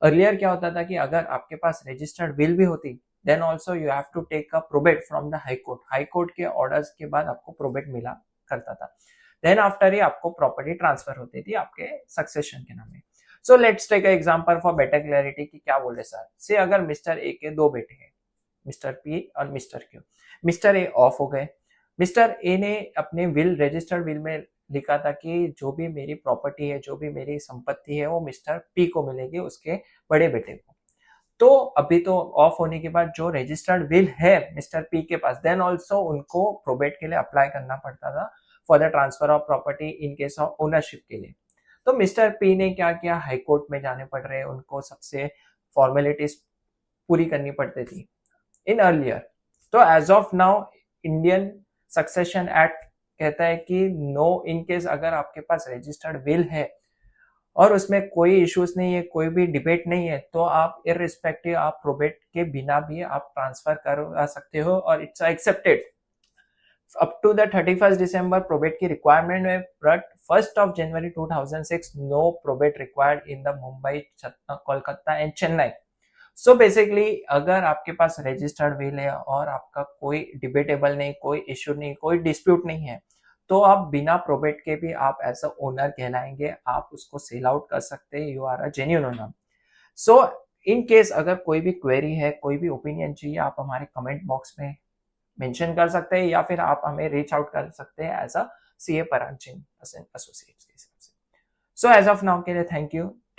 Earlier क्या होता था कि अगर आपके पास रजिस्टर्ड विल भी होती, then also you have to take a probate from the high court. High court के ऑर्डर्स के बाद आपको प्रोबेट मिला करता था, देन आफ्टर ही आपको प्रॉपर्टी ट्रांसफर होती थी आपके सक्सेशन के नाम में। So let's take example for better clarity कि क्या बोले सर। से अगर मिस्टर ए के दो बेटे हैं, मिस्टर पी और mister Q. Mister A of हो गए, मिस्टर ए ने अपने विल, रजिस्टर्ड विल में लिखा था कि जो भी मेरी प्रॉपर्टी है, जो भी मेरी संपत्ति है, वो मिस्टर पी को मिलेगी, उसके बड़े बेटे को। तो अभी तो ऑफ होने के बाद जो रजिस्टर्ड विल है मिस्टर पी के पास, देन ऑल्सो उनको प्रोबेट के लिए अप्लाई करना पड़ता था for the transfer of property in case of ownership के लिए। तो मिस्टर पी ने क्या किया, हाई कोर्ट में जाने पड़ रहे, उनको सबसे फॉर्मेलिटीज पूरी करनी पड़ती थी इन अर्लियर। तो as of now Indian succession act कहता है कि नो, इन केस अगर आपके पास रजिस्टर्ड विल है और उसमें कोई इश्यूज नहीं है, कोई भी डिबेट नहीं है, तो आप इररिस्पेक्टिव, आप प्रोबेट के बिना भी आप ट्रांसफर करवा सकते हो और it's accepted up to the 31 December. Probate की रिक्वायरमेंट है, but 1 January 2006 no probate required in the Mumbai, Kolkata and Chennai. So basically अगर आपके पास रजिस्टर्ड विल है और आपका कोई डिबेटेबल नहीं, कोई इश्यू नहीं, कोई डिस्प्यूट नहीं है, तो आप बिना प्रोबेट के भी आप एज अ ओनर कहलाएंगे, आप उसको सेल आउट कर सकते हैं, you are a genuine owner. So in case अगर कोई भी क्वेरी है, कोई भी ओपिनियन चाहिए, आप हमारे कमेंट बॉक्स में मेंशन कर सकते हैं या फिर आप हमें रीच आउट कर सकते हैं as a CA Parag Jain associates के हिसाब से। सो एज ऑफ नाउ के लिए थैंक यू।